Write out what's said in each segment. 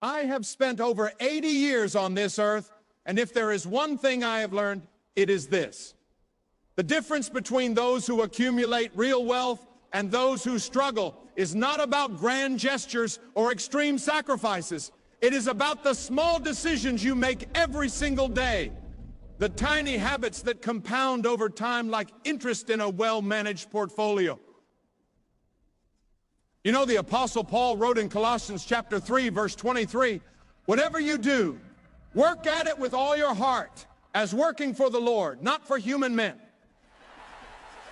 I have spent over 80 years on this earth, and if there is one thing I have learned, it is this. The difference between those who accumulate real wealth and those who struggle is not about grand gestures or extreme sacrifices. It is about the small decisions you make every single day, the tiny habits that compound over time like interest in a well-managed portfolio. You know, the Apostle Paul wrote in Colossians chapter 3, verse 23, "Whatever you do, work at it with all your heart, as working for the Lord, not for human men."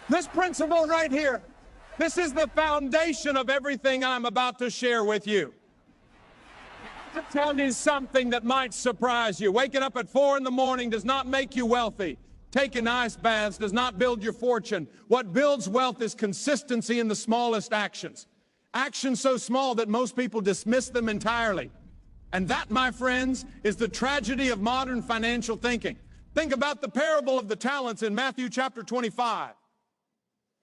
This principle right here, this is the foundation of everything I'm about to share with you. To tell you something that might surprise you. Waking up at 4 in the morning does not make you wealthy. Taking ice baths does not build your fortune. What builds wealth is consistency in the smallest actions. Actions so small that most people dismiss them entirely. And that, my friends, is the tragedy of modern financial thinking. Think about the parable of the talents in Matthew chapter 25.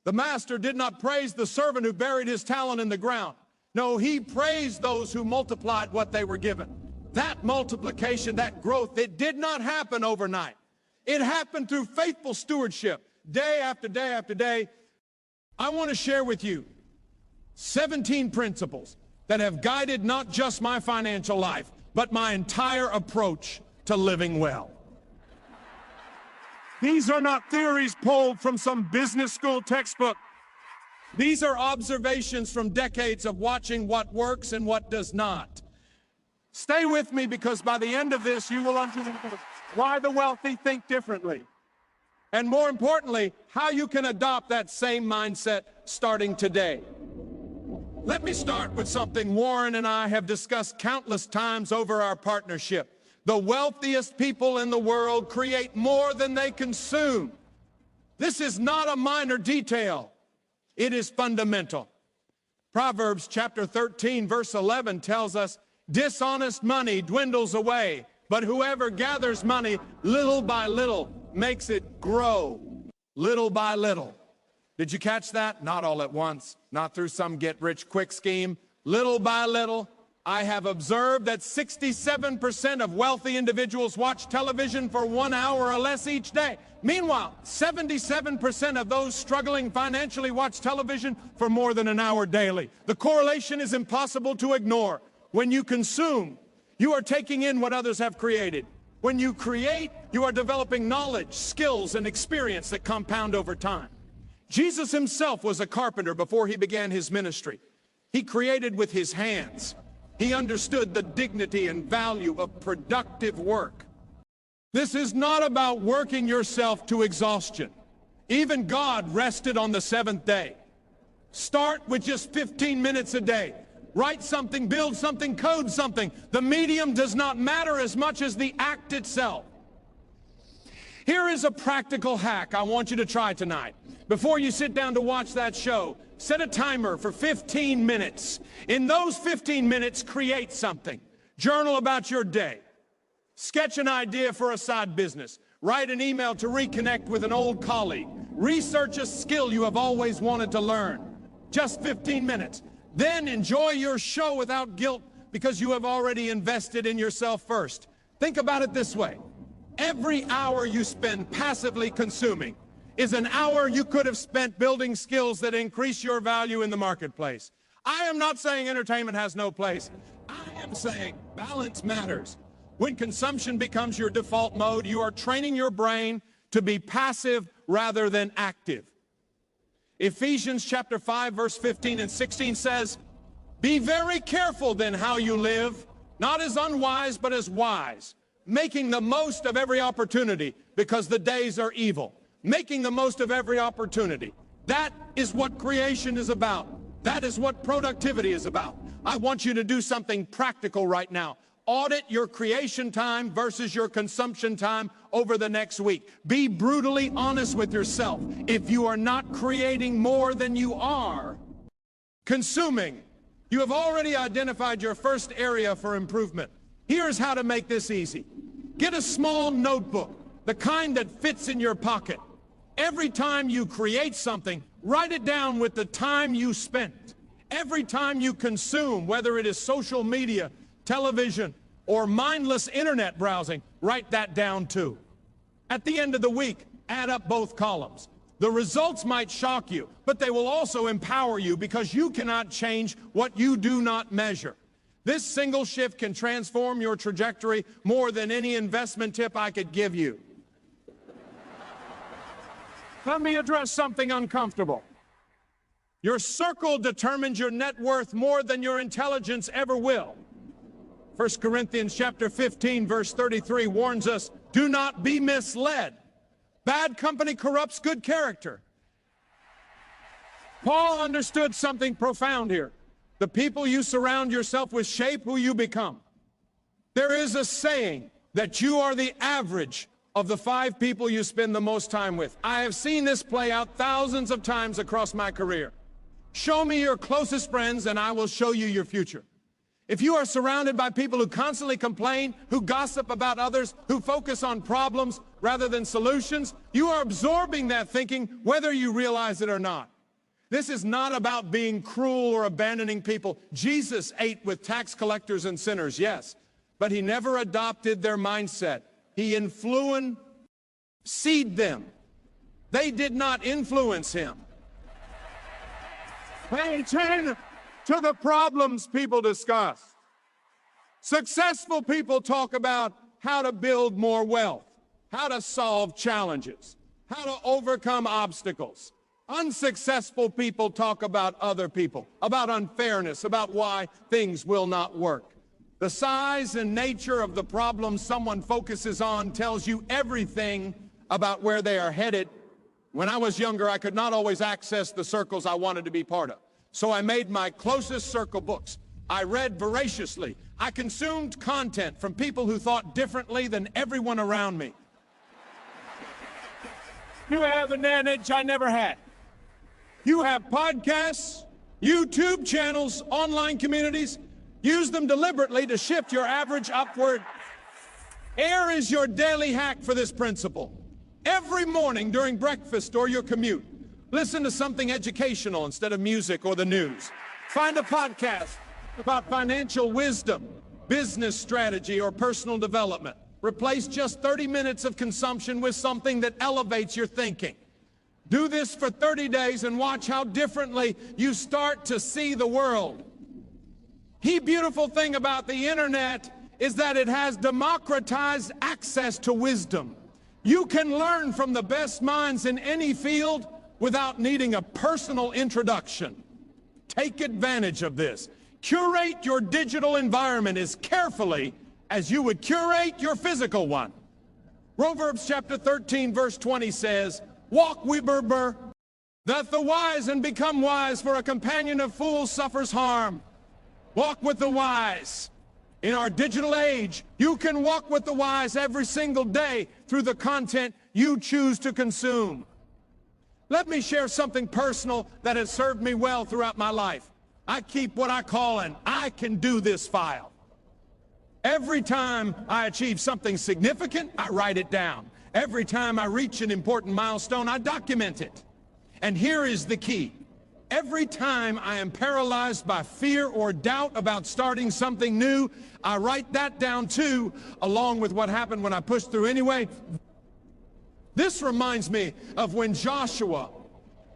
The master did not praise the servant who buried his talent in the ground. No, he praised those who multiplied what they were given. That multiplication, that growth, it did not happen overnight. It happened through faithful stewardship, day after day after day. I want to share with you 17 principles that have guided not just my financial life, but my entire approach to living well. These are not theories pulled from some business school textbook. These are observations from decades of watching what works and what does not. Stay with me, because by the end of this, you will understand why the wealthy think differently. And more importantly, how you can adopt that same mindset starting today. Let me start with something Warren and I have discussed countless times over our partnership. The wealthiest people in the world create more than they consume. This is not a minor detail. It is fundamental. Proverbs chapter 13, verse 11 tells us, "Dishonest money dwindles away, but whoever gathers money little by little makes it grow." Little by little. Did you catch that? Not all at once, not through some get-rich-quick scheme. Little by little. I have observed that 67% of wealthy individuals watch television for 1 hour or less each day. Meanwhile, 77% of those struggling financially watch television for more than an hour daily. The correlation is impossible to ignore. When you consume, you are taking in what others have created. When you create, you are developing knowledge, skills, and experience that compound over time. Jesus himself was a carpenter before he began his ministry. He created with his hands. He understood the dignity and value of productive work. This is not about working yourself to exhaustion. Even God rested on the seventh day. Start with just 15 minutes a day. Write something, build something, code something. The medium does not matter as much as the act itself. Here is a practical hack I want you to try tonight. Before you sit down to watch that show, set a timer for 15 minutes. In those 15 minutes, create something. Journal about your day. Sketch an idea for a side business. Write an email to reconnect with an old colleague. Research a skill you have always wanted to learn. Just 15 minutes. Then enjoy your show without guilt, because you have already invested in yourself first. Think about it this way. Every hour you spend passively consuming is an hour you could have spent building skills that increase your value in the marketplace. I am not saying entertainment has no place. I am saying balance matters. When consumption becomes your default mode, you are training your brain to be passive rather than active. Ephesians chapter 5, verse 15 and 16 says, "Be very careful then how you live, not as unwise but as wise, making the most of every opportunity, because the days are evil." Making the most of every opportunity. That is what creation is about. That is what productivity is about. I want you to do something practical right now. Audit your creation time versus your consumption time over the next week. Be brutally honest with yourself. If you are not creating more than you are consuming, you have already identified your first area for improvement. Here's how to make this easy. Get a small notebook, the kind that fits in your pocket. Every time you create something, write it down with the time you spent. Every time you consume, whether it is social media, television, or mindless internet browsing, write that down too. At the end of the week, add up both columns. The results might shock you, but they will also empower you because you cannot change what you do not measure. This single shift can transform your trajectory more than any investment tip I could give you. Let me address something uncomfortable. Your circle determines your net worth more than your intelligence ever will. 1 Corinthians chapter 15, verse 33 warns us, do not be misled. Bad company corrupts good character. Paul understood something profound here. The people you surround yourself with shape who you become. There is a saying that you are the average of the 5 people you spend the most time with. I have seen this play out thousands of times across my career. Show me your closest friends and I will show you your future. If you are surrounded by people who constantly complain, who gossip about others, who focus on problems rather than solutions, you are absorbing that thinking whether you realize it or not. This is not about being cruel or abandoning people. Jesus ate with tax collectors and sinners, yes, but he never adopted their mindset. He influenced them. They did not influence him. Pay attention to the problems people discuss. Successful people talk about how to build more wealth, how to solve challenges, how to overcome obstacles. Unsuccessful people talk about other people, about unfairness, about why things will not work. The size and nature of the problem someone focuses on tells you everything about where they are headed. When I was younger, I could not always access the circles I wanted to be part of. So I made my closest circle books. I read voraciously. I consumed content from people who thought differently than everyone around me. You have an advantage I never had. You have podcasts, YouTube channels, online communities. Use them deliberately to shift your average upward. Air is your daily hack for this principle. Every morning during breakfast or your commute, listen to something educational instead of music or the news. Find a podcast about financial wisdom, business strategy, or personal development. Replace just 30 minutes of consumption with something that elevates your thinking. Do this for 30 days and watch how differently you start to see the world. The beautiful thing about the internet is that it has democratized access to wisdom. You can learn from the best minds in any field without needing a personal introduction. Take advantage of this. Curate your digital environment as carefully as you would curate your physical one. Proverbs chapter 13, verse 20 says, walk whither that the wise and become wise, for a companion of fools suffers harm. Walk with the wise. In our digital age, you can walk with the wise every single day through the content you choose to consume. Let me share something personal that has served me well throughout my life. I keep what I call an I can do this file. Every time I achieve something significant, I write it down. Every time I reach an important milestone, I document it. And here is the key. Every time I am paralyzed by fear or doubt about starting something new, I write that down too, along with what happened when I pushed through anyway. This reminds me of when Joshua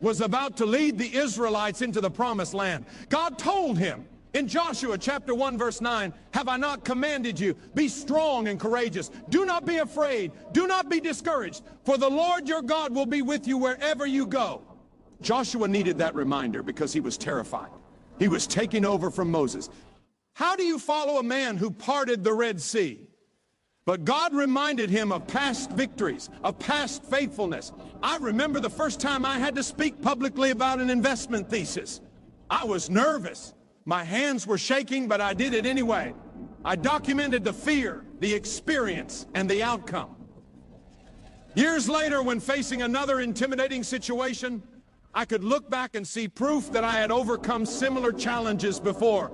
was about to lead the Israelites into the promised land. God told him in Joshua chapter 1 verse 9, have I not commanded you? Be strong and courageous. Do not be afraid. Do not be discouraged. For the Lord your God will be with you wherever you go. Joshua needed that reminder because he was terrified. He was taking over from Moses. How do you follow a man who parted the Red Sea? But God reminded him of past victories, of past faithfulness. I remember the first time I had to speak publicly about an investment thesis. I was nervous. My hands were shaking, but I did it anyway. I documented the fear, the experience, and the outcome. Years later, when facing another intimidating situation, I could look back and see proof that I had overcome similar challenges before.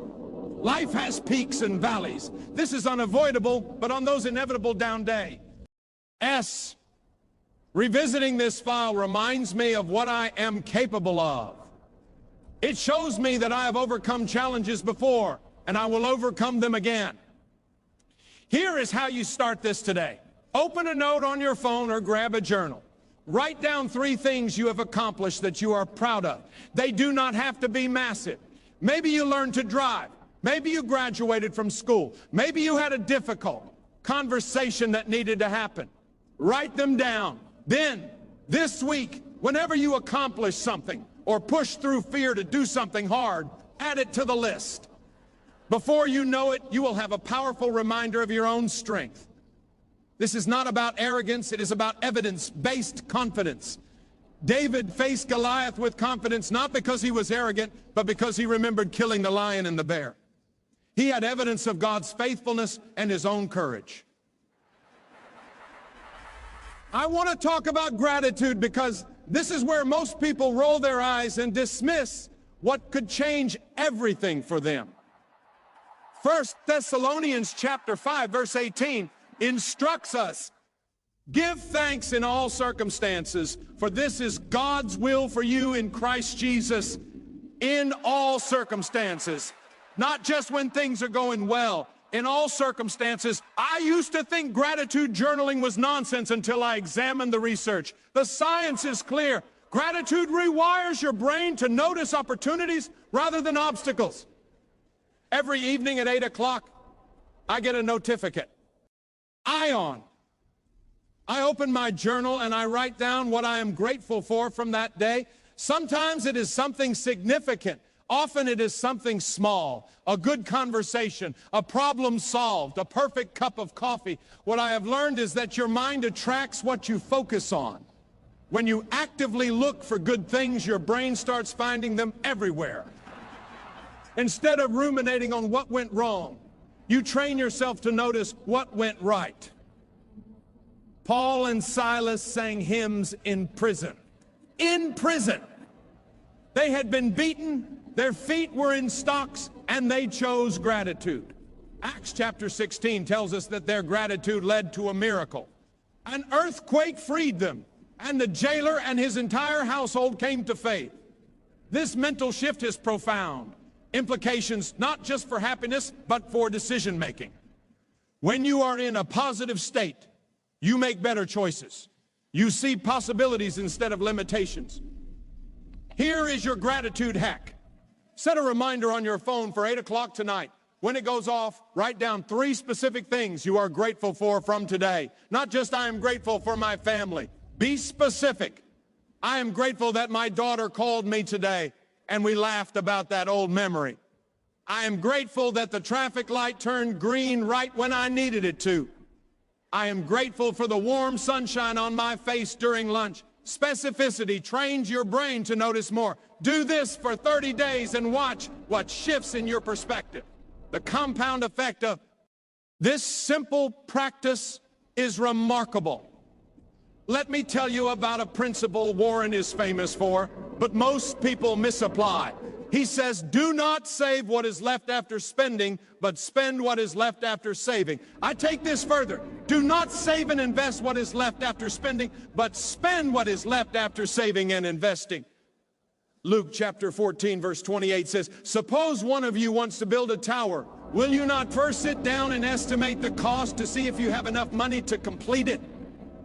Life has peaks and valleys. This is unavoidable, but on those inevitable down days. Revisiting this file reminds me of what I am capable of. It shows me that I have overcome challenges before, and I will overcome them again. Here is how you start this today. Open a note on your phone or grab a journal. Write down 3 things you have accomplished that you are proud of. They do not have to be massive. Maybe you learned to drive. Maybe you graduated from school. Maybe you had a difficult conversation that needed to happen. Write them down. Then, this week, whenever you accomplish something or push through fear to do something hard, add it to the list. Before you know it, you will have a powerful reminder of your own strength. This is not about arrogance, it is about evidence-based confidence. David faced Goliath with confidence, not because he was arrogant, but because he remembered killing the lion and the bear. He had evidence of God's faithfulness and his own courage. I want to talk about gratitude because this is where most people roll their eyes and dismiss what could change everything for them. 1 Thessalonians chapter 5, verse 18 instructs us, give thanks in all circumstances, for this is God's will for you in Christ Jesus in all circumstances. Not just when things are going well, in all circumstances. I used to think gratitude journaling was nonsense until I examined the research. The science is clear. Gratitude rewires your brain to notice opportunities rather than obstacles. Every evening at 8 o'clock, I get a notification. Ion. I open my journal and I write down what I am grateful for from that day. Sometimes it is something significant. Often it is something small, a good conversation, a problem solved, a perfect cup of coffee. What I have learned is that your mind attracts what you focus on. When you actively look for good things, your brain starts finding them everywhere. Instead of ruminating on what went wrong, you train yourself to notice what went right. Paul and Silas sang hymns in prison. In prison. They had been beaten, their feet were in stocks, and they chose gratitude. Acts chapter 16 tells us that their gratitude led to a miracle. An earthquake freed them, and the jailer and his entire household came to faith. This mental shift is profound. Implications not just for happiness, but for decision making. When you are in a positive state, you make better choices. You see possibilities instead of limitations. Here is your gratitude hack. Set a reminder on your phone for 8 o'clock tonight. When it goes off, write down 3 specific things you are grateful for from today. Not just I am grateful for my family. Be specific. I am grateful that my daughter called me today and we laughed about that old memory. I am grateful that the traffic light turned green right when I needed it to. I am grateful for the warm sunshine on my face during lunch. Specificity trains your brain to notice more. Do this for 30 days and watch what shifts in your perspective. The compound effect of this simple practice is remarkable. Let me tell you about a principle Warren is famous for, but most people misapply. He says, do not save what is left after spending, but spend what is left after saving. I take this further. Do not save and invest what is left after spending, but spend what is left after saving and investing. Luke chapter 14, verse 28 says, suppose one of you wants to build a tower. Will you not first sit down and estimate the cost to see if you have enough money to complete it?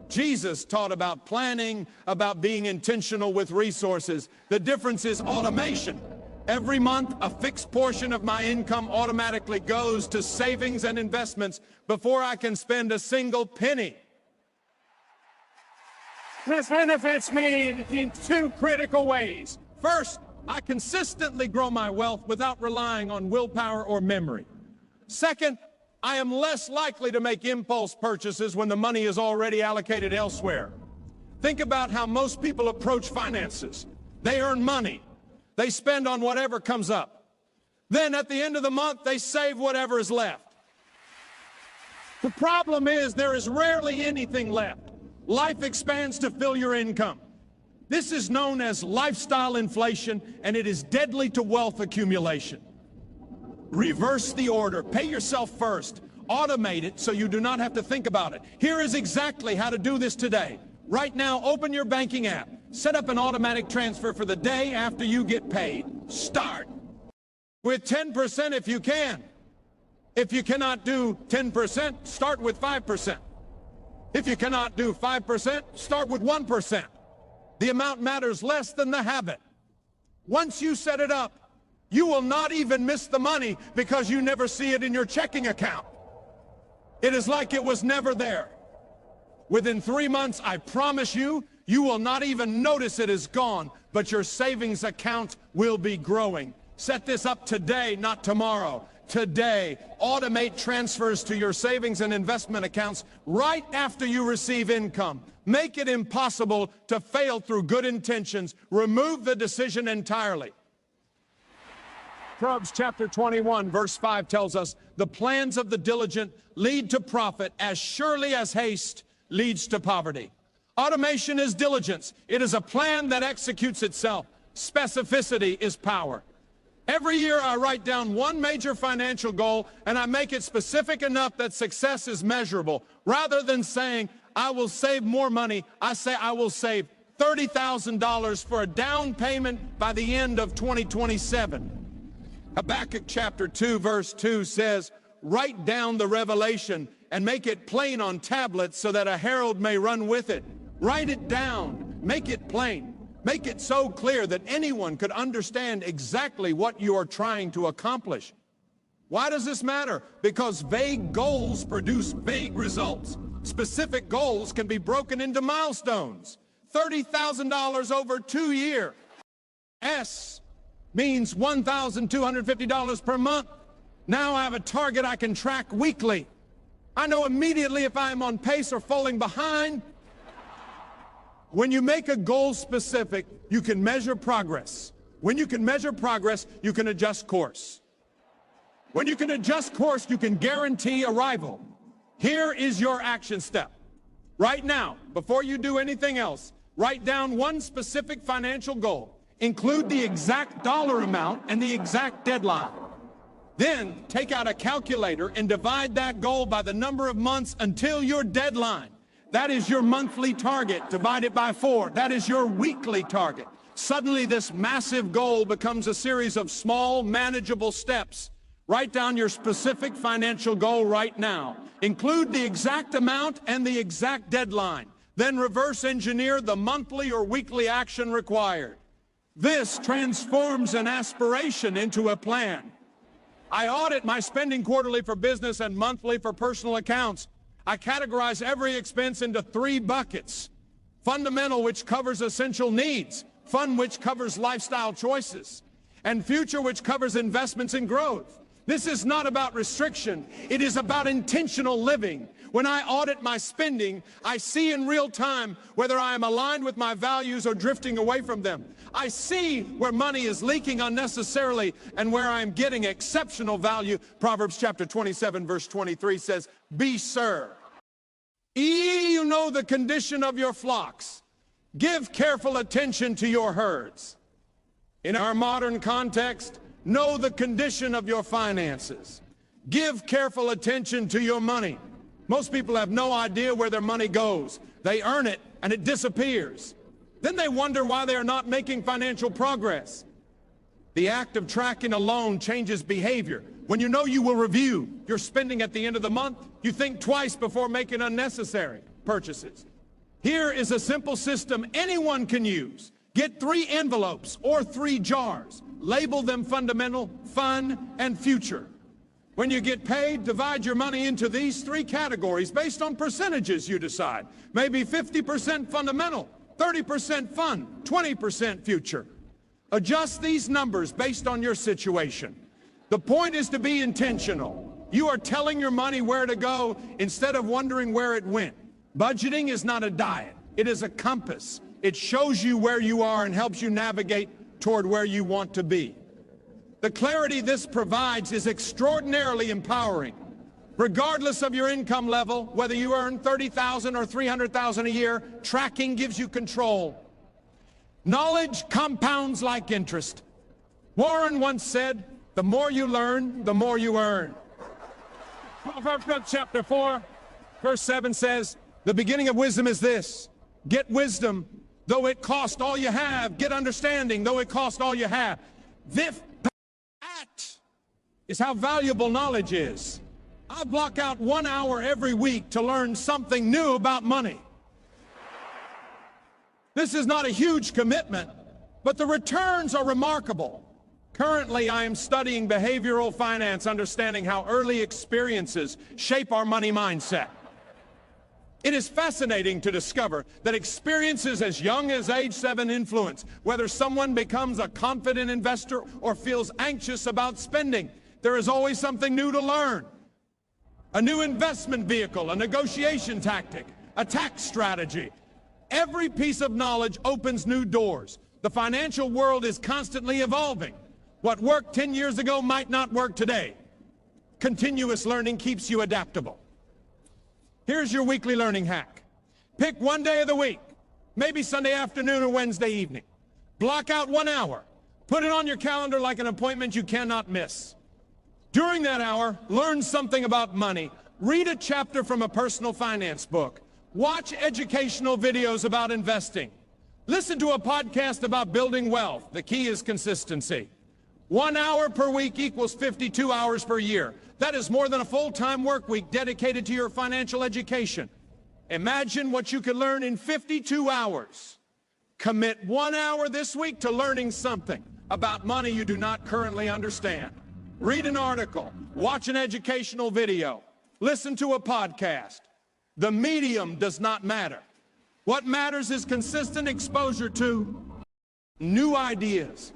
Jesus taught about planning, about being intentional with resources. The difference is automation. Every month, a fixed portion of my income automatically goes to savings and investments before I can spend a single penny. This benefits me in 2 critical ways. First, I consistently grow my wealth without relying on willpower or memory. Second, I am less likely to make impulse purchases when the money is already allocated elsewhere. Think about how most people approach finances. They earn money. They spend on whatever comes up. Then at the end of the month, they save whatever is left. The problem is there is rarely anything left. Life expands to fill your income. This is known as lifestyle inflation, and it is deadly to wealth accumulation. Reverse the order. Pay yourself first. Automate it so you do not have to think about it. Here is exactly how to do this today. Right now, open your banking app. Set up an automatic transfer for the day after you get paid. Start with 10% if you can. If you cannot do 10%, start with 5%. If you cannot do 5%, start with 1%. The amount matters less than the habit. Once you set it up, you will not even miss the money because you never see it in your checking account. It is like it was never there. Within 3 months, I promise you, you will not even notice it is gone, but your savings account will be growing. Set this up today, not tomorrow. Today, automate transfers to your savings and investment accounts right after you receive income. Make it impossible to fail through good intentions. Remove the decision entirely. Proverbs chapter 21, verse 5 tells us, the plans of the diligent lead to profit as surely as haste leads to poverty. Automation is diligence. It is a plan that executes itself. Specificity is power. Every year I write down one major financial goal and I make it specific enough that success is measurable. Rather than saying, I will save more money, I say I will save $30,000 for a down payment by the end of 2027. Habakkuk chapter 2, verse 2 says, write down the revelation and make it plain on tablets so that a herald may run with it. Write it down, make it plain. Make it so clear that anyone could understand exactly what you are trying to accomplish. Why does this matter? Because vague goals produce vague results. Specific goals can be broken into milestones. $30,000 over 2 years. S means $1,250 per month. Now I have a target I can track weekly. I know immediately if I am on pace or falling behind. When you make a goal specific, you can measure progress. When you can measure progress, you can adjust course. When you can adjust course, you can guarantee arrival. Here is your action step. Right now, before you do anything else, write down one specific financial goal. Include the exact dollar amount and the exact deadline. Then take out a calculator and divide that goal by the number of months until your deadline. That is your monthly target. Divide it by 4. That is your weekly target. Suddenly, this massive goal becomes a series of small, manageable steps. Write down your specific financial goal right now. Include the exact amount and the exact deadline. Then reverse engineer the monthly or weekly action required. This transforms an aspiration into a plan. I audit my spending quarterly for business and monthly for personal accounts. I categorize every expense into 3 buckets. Fundamental, which covers essential needs. Fun, which covers lifestyle choices. And future, which covers investments in growth. This is not about restriction. It is about intentional living. When I audit my spending, I see in real time whether I am aligned with my values or drifting away from them. I see where money is leaking unnecessarily and where I am getting exceptional value. Proverbs chapter 27, verse 23 says, be sir. You know the condition of your flocks. Give careful attention to your herds. In our modern context, know the condition of your finances. Give careful attention to your money. Most people have no idea where their money goes. They earn it and it disappears. Then they wonder why they are not making financial progress. The act of tracking alone changes behavior. When you know you will review your spending at the end of the month, you think twice before making unnecessary purchases. Here is a simple system anyone can use. Get 3 envelopes or 3 jars. Label them fundamental, fun, and future. When you get paid, divide your money into these 3 categories based on percentages you decide. Maybe 50% fundamental, 30% fun, 20% future. Adjust these numbers based on your situation. The point is to be intentional. You are telling your money where to go instead of wondering where it went. Budgeting is not a diet. It is a compass. It shows you where you are and helps you navigate toward where you want to be. The clarity this provides is extraordinarily empowering. Regardless of your income level, whether you earn $30,000 or $300,000 a year, tracking gives you control. Knowledge compounds like interest. Warren once said, the more you learn, the more you earn. Proverbs chapter 4, verse 7 says, the beginning of wisdom is this. Get wisdom, though it cost all you have. Get understanding, though it cost all you have. That is how valuable knowledge is. I block out 1 hour every week to learn something new about money. This is not a huge commitment, but the returns are remarkable. Currently, I am studying behavioral finance, understanding how early experiences shape our money mindset. It is fascinating to discover that experiences as young as age 7 influence whether someone becomes a confident investor or feels anxious about spending. There is always something new to learn. A new investment vehicle, a negotiation tactic, a tax strategy. Every piece of knowledge opens new doors. The financial world is constantly evolving. What worked 10 years ago might not work today. Continuous learning keeps you adaptable. Here's your weekly learning hack. Pick one day of the week, maybe Sunday afternoon or Wednesday evening. Block out 1 hour. Put it on your calendar like an appointment you cannot miss. During that hour, learn something about money. Read a chapter from a personal finance book. Watch educational videos about investing. Listen to a podcast about building wealth. The key is consistency. 1 hour per week equals 52 hours per year. That is more than a full-time work week dedicated to your financial education. Imagine what you could learn in 52 hours. Commit 1 hour this week to learning something about money you do not currently understand. Read an article, watch an educational video, listen to a podcast. The medium does not matter. What matters is consistent exposure to new ideas.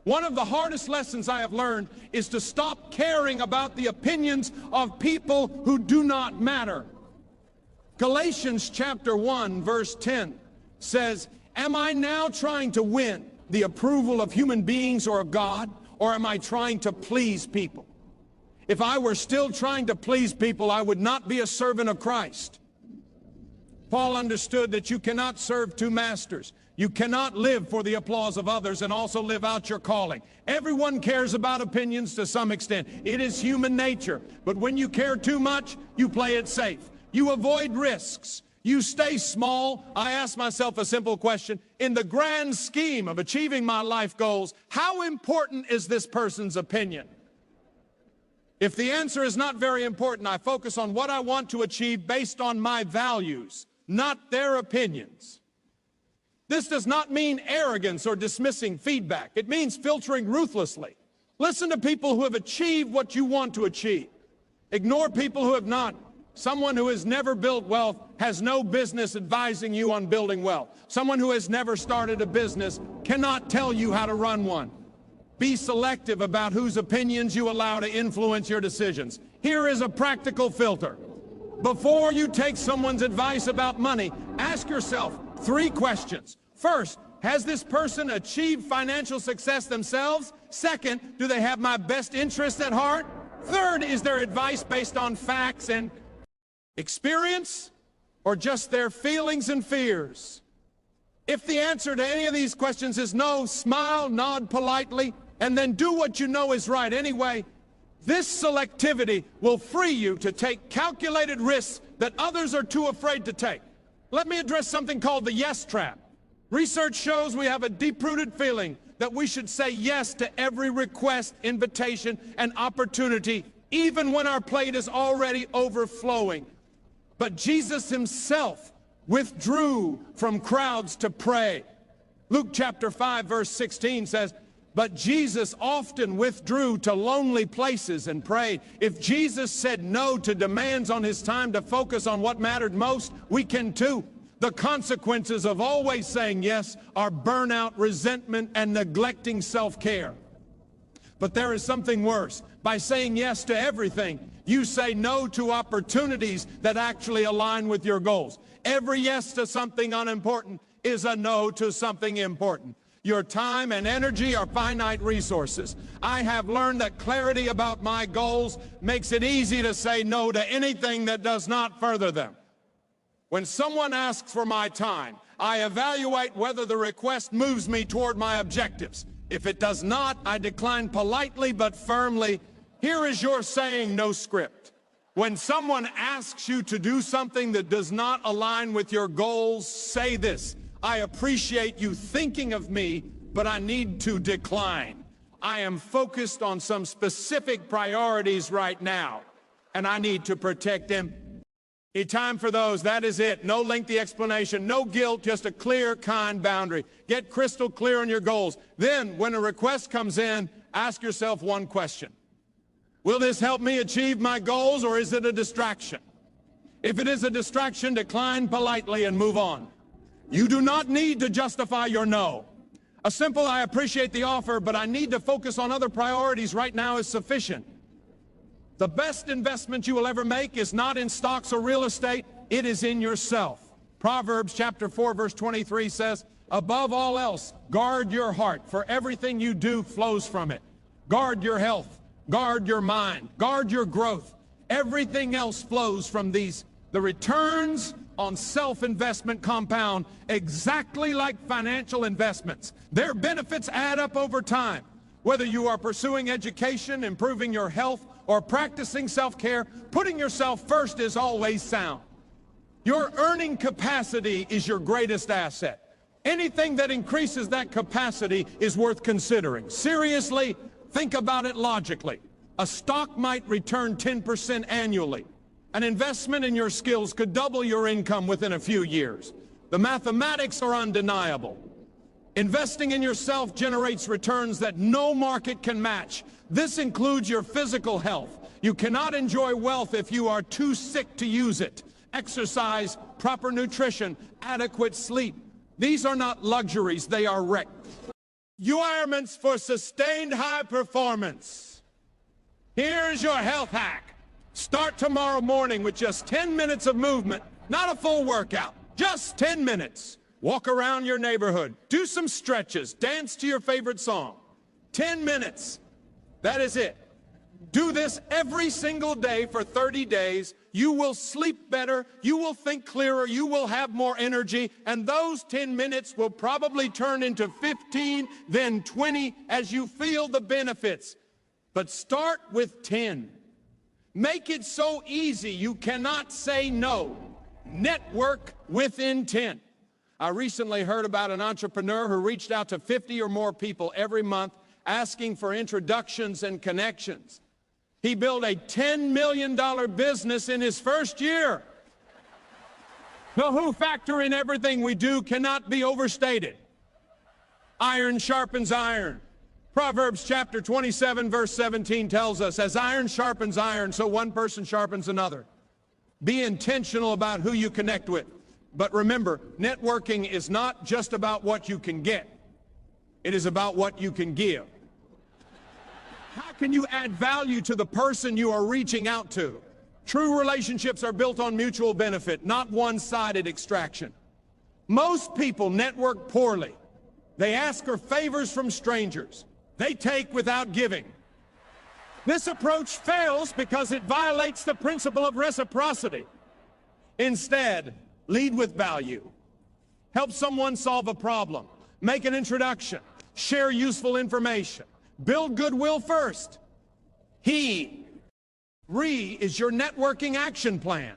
One of the hardest lessons I have learned is to stop caring about the opinions of people who do not matter. Galatians chapter 1, verse 10 says, "Am I now trying to win the approval of human beings or of God, or am I trying to please people? If I were still trying to please people, I would not be a servant of Christ." Paul understood that you cannot serve two masters. You cannot live for the applause of others and also live out your calling. Everyone cares about opinions to some extent. It is human nature. But when you care too much, you play it safe. You avoid risks. You stay small. I ask myself a simple question. In the grand scheme of achieving my life goals, how important is this person's opinion? If the answer is not very important, I focus on what I want to achieve based on my values, not their opinions. This does not mean arrogance or dismissing feedback. It means filtering ruthlessly. Listen to people who have achieved what you want to achieve. Ignore people who have not. Someone who has never built wealth has no business advising you on building wealth. Someone who has never started a business cannot tell you how to run one. Be selective about whose opinions you allow to influence your decisions. Here is a practical filter. Before you take someone's advice about money, ask yourself 3 questions. First, has this person achieved financial success themselves? Second, do they have my best interest at heart? Third, is their advice based on facts and experience, or just their feelings and fears? If the answer to any of these questions is no, smile, nod politely, and then do what you know is right anyway. This selectivity will free you to take calculated risks that others are too afraid to take. Let me address something called the yes trap. Research shows we have a deep-rooted feeling that we should say yes to every request, invitation, and opportunity, even when our plate is already overflowing. But Jesus himself withdrew from crowds to pray. Luke chapter 5, verse 16 says, "But Jesus often withdrew to lonely places and prayed." If Jesus said no to demands on his time to focus on what mattered most, we can too. The consequences of always saying yes are burnout, resentment, and neglecting self-care. But there is something worse. By saying yes to everything, you say no to opportunities that actually align with your goals. Every yes to something unimportant is a no to something important. Your time and energy are finite resources. I have learned that clarity about my goals makes it easy to say no to anything that does not further them. When someone asks for my time, I evaluate whether the request moves me toward my objectives. If it does not, I decline politely but firmly. Here is your saying no script. When someone asks you to do something that does not align with your goals, say this: I appreciate you thinking of me, but I need to decline. I am focused on some specific priorities right now. and I need to protect them. A time for those, that is it. No lengthy explanation, no guilt, just a clear, kind boundary. Get crystal clear on your goals. Then, when a request comes in, ask yourself one question. Will this help me achieve my goals, or is it a distraction? If it is a distraction, decline politely and move on. You do not need to justify your no. A simple, I appreciate the offer, but I need to focus on other priorities right now is sufficient. The best investment you will ever make is not in stocks or real estate, it is in yourself. Proverbs chapter 4, verse 23 says, above all else, guard your heart, for everything you do flows from it. Guard your health, guard your mind, guard your growth. Everything else flows from these. The returns on self-investment compound exactly like financial investments. Their benefits add up over time. Whether you are pursuing education, improving your health, or practicing self-care, putting yourself first is always sound. Your earning capacity is your greatest asset. Anything that increases that capacity is worth considering. Seriously, think about it logically. A stock might return 10% annually. An investment in your skills could double your income within a few years. The mathematics are undeniable. Investing in yourself generates returns that no market can match. This includes your physical health. You cannot enjoy wealth if you are too sick to use it. Exercise, proper nutrition, adequate sleep. These are not luxuries, they are requirements for sustained high performance. Here's your health hack. Start tomorrow morning with just 10 minutes of movement, not a full workout, just 10 minutes. Walk around your neighborhood, do some stretches, dance to your favorite song. 10 minutes, that is it. Do this every single day for 30 days. You will sleep better, you will think clearer, you will have more energy, and those 10 minutes will probably turn into 15, then 20 as you feel the benefits. But start with 10. Make it so easy you cannot say no. Network with intent. I recently heard about an entrepreneur who reached out to 50 or more people every month asking for introductions and connections. He built a $10 million business in his first year. The who factor in everything we do cannot be overstated. Iron sharpens iron. Proverbs chapter 27, verse 17 tells us, as iron sharpens iron, so one person sharpens another. Be intentional about who you connect with. But remember, networking is not just about what you can get. It is about what you can give. How can you add value to the person you are reaching out to? True relationships are built on mutual benefit, not one-sided extraction. Most people network poorly. They ask for favors from strangers. They take without giving. This approach fails because it violates the principle of reciprocity. Instead, lead with value. Help someone solve a problem. Make an introduction. Share useful information. Build goodwill first. Re is your networking action plan.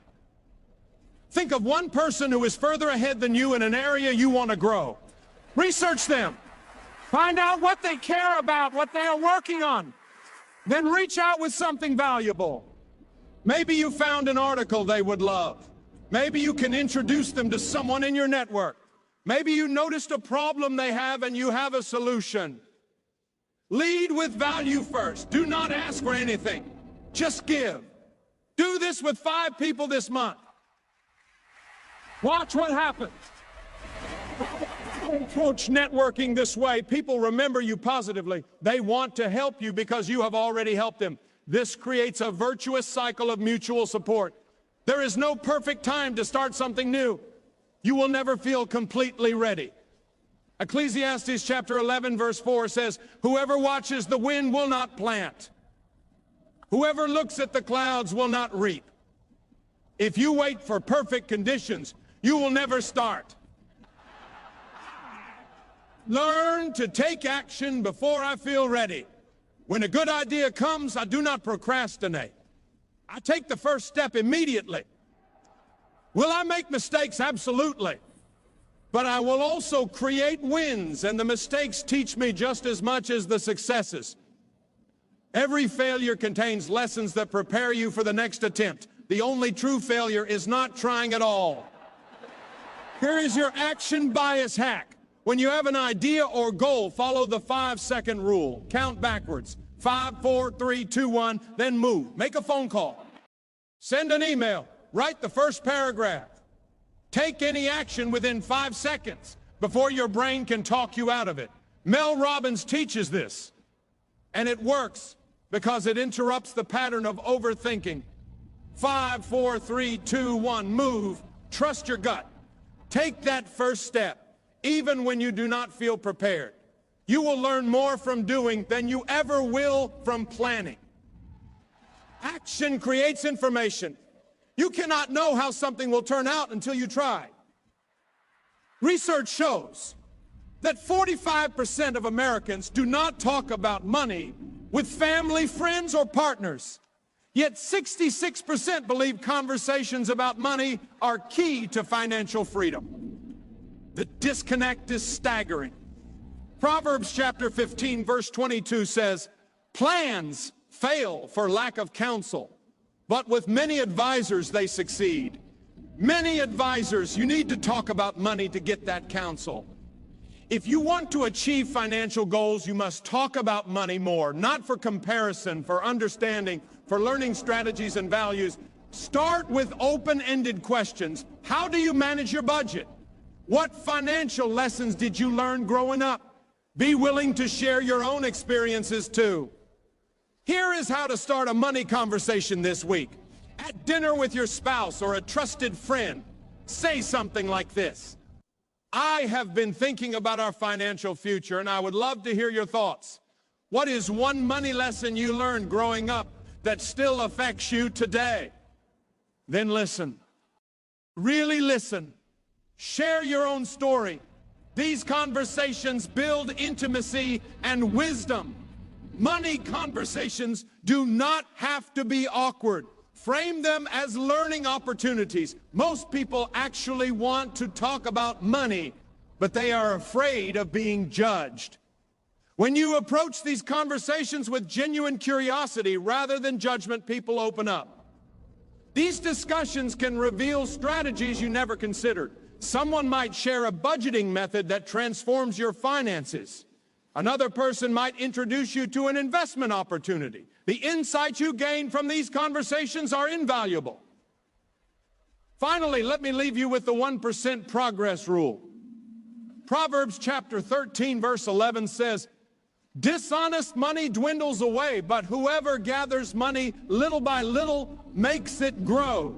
Think of one person who is further ahead than you in an area you want to grow. Research them. Find out what they care about, what they are working on. Then reach out with something valuable. Maybe you found an article they would love. Maybe you can introduce them to someone in your network. Maybe you noticed a problem they have and you have a solution. Lead with value first. Do not ask for anything. Just give. Do this with 5 people this month. Watch what happens. Approach networking this way. People remember you positively. They want to help you because you have already helped them. This creates a virtuous cycle of mutual support. There is no perfect time to start something new. You will never feel completely ready. Ecclesiastes chapter 11 verse 4 says, whoever watches the wind will not plant. Whoever looks at the clouds will not reap. If you wait for perfect conditions, you will never start. Learn to take action before I feel ready. When a good idea comes, I do not procrastinate. I take the first step immediately. Will I make mistakes? Absolutely. But I will also create wins, and the mistakes teach me just as much as the successes. Every failure contains lessons that prepare you for the next attempt. The only true failure is not trying at all. Here is your action bias hack. When you have an idea or goal, follow the 5-second rule. Count backwards. 5, 4, 3, 2, 1, then move. Make a phone call. Send an email. Write the first paragraph. Take any action within 5 seconds before your brain can talk you out of it. Mel Robbins teaches this, and it works because it interrupts the pattern of overthinking. 5, 4, 3, 2, 1, move. Trust your gut. Take that first step, even when you do not feel prepared. You will learn more from doing than you ever will from planning. Action creates information. You cannot know how something will turn out until you try. Research shows that 45% of Americans do not talk about money with family, friends, or partners. Yet 66% believe conversations about money are key to financial freedom. The disconnect is staggering. Proverbs chapter 15, verse 22 says, "Plans fail for lack of counsel, but with many advisors they succeed." Many advisors, you need to talk about money to get that counsel. If you want to achieve financial goals, you must talk about money more, not for comparison, for understanding, for learning strategies and values. Start with open-ended questions. How do you manage your budget? What financial lessons did you learn growing up? Be willing to share your own experiences too. Here is how to start a money conversation this week. At dinner with your spouse or a trusted friend, say something like this: "I have been thinking about our financial future, and I would love to hear your thoughts. What is one money lesson you learned growing up that still affects you today?" Then listen. Really listen. Share your own story. These conversations build intimacy and wisdom. Money conversations do not have to be awkward. Frame them as learning opportunities. Most people actually want to talk about money, but they are afraid of being judged. When you approach these conversations with genuine curiosity rather than judgment, people open up. These discussions can reveal strategies you never considered. Someone might share a budgeting method that transforms your finances. Another person might introduce you to an investment opportunity. The insights you gain from these conversations are invaluable. Finally, let me leave you with the 1% progress rule. Proverbs chapter 13, verse 11 says, "Dishonest money dwindles away, but whoever gathers money little by little makes it grow."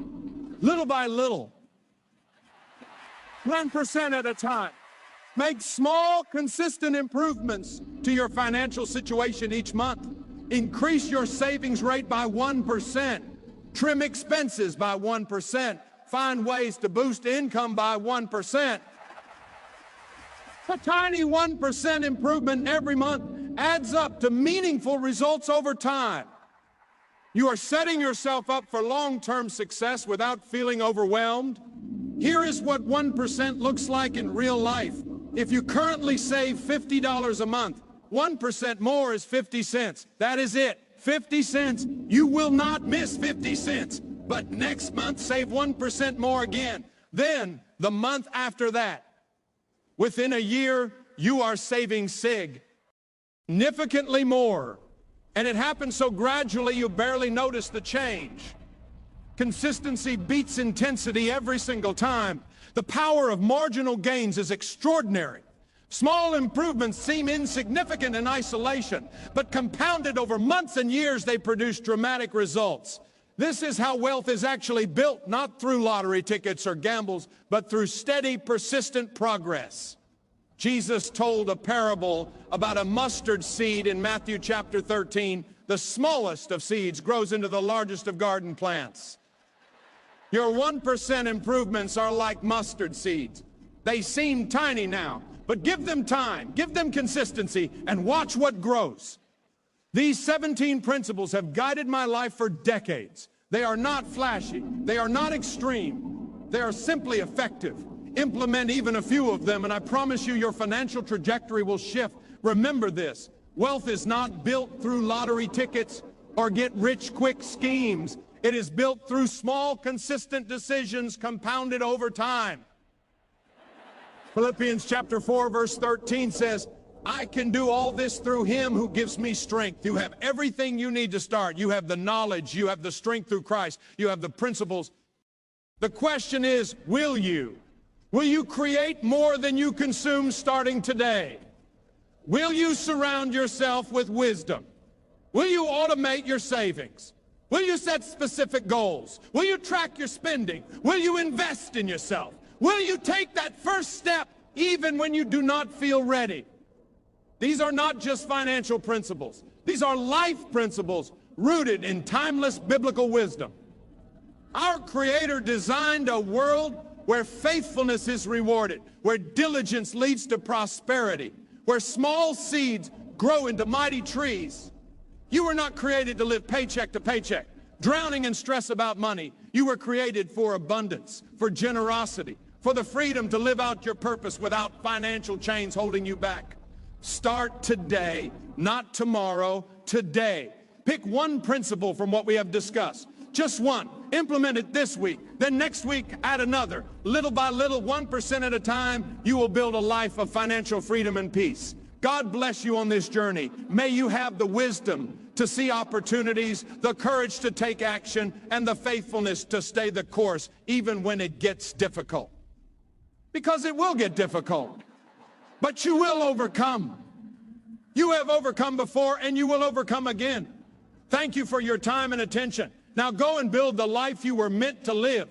Little by little. 1% at a time. Make small, consistent improvements to your financial situation each month. Increase your savings rate by 1%. Trim expenses by 1%. Find ways to boost income by 1%. A tiny 1% improvement every month adds up to meaningful results over time. You are setting yourself up for long-term success without feeling overwhelmed. Here is what 1% looks like in real life. If you currently save $50 a month, 1% more is 50 cents. That is it, 50 cents. You will not miss 50 cents. But next month, save 1% more again. Then, the month after that, within a year, you are saving significantly more. And it happens so gradually you barely notice the change. Consistency beats intensity every single time. The power of marginal gains is extraordinary. Small improvements seem insignificant in isolation, but compounded over months and years, they produce dramatic results. This is how wealth is actually built, not through lottery tickets or gambles, but through steady, persistent progress. Jesus told a parable about a mustard seed in Matthew chapter 13. The smallest of seeds grows into the largest of garden plants. Your 1% improvements are like mustard seeds. They seem tiny now, but give them time, give them consistency, and watch what grows. These 17 principles have guided my life for decades. They are not flashy. They are not extreme. They are simply effective. Implement even a few of them, and I promise you your financial trajectory will shift. Remember this: Wealth is not built through lottery tickets or get-rich-quick schemes. It is built through small, consistent decisions compounded over time. Philippians chapter 4, verse 13 says, I can do all this through him who gives me strength. You have everything you need to start. You have the knowledge. You have the strength through Christ. You have the principles. The question is, will you? Will you create more than you consume starting today? Will you surround yourself with wisdom? Will you automate your savings? Will you set specific goals? Will you track your spending? Will you invest in yourself? Will you take that first step even when you do not feel ready? These are not just financial principles. These are life principles rooted in timeless biblical wisdom. Our Creator designed a world where faithfulness is rewarded, where diligence leads to prosperity, where small seeds grow into mighty trees. You were not created to live paycheck to paycheck, drowning in stress about money. You were created for abundance, for generosity, for the freedom to live out your purpose without financial chains holding you back. Start today, not tomorrow, today. Pick one principle from what we have discussed. Just one. Implement it this week. Then next week, add another. Little by little, 1% at a time, you will build a life of financial freedom and peace. God bless you on this journey. May you have the wisdom to see opportunities, the courage to take action, and the faithfulness to stay the course, even when it gets difficult. Because it will get difficult. But you will overcome. You have overcome before, and you will overcome again. Thank you for your time and attention. Now go and build the life you were meant to live.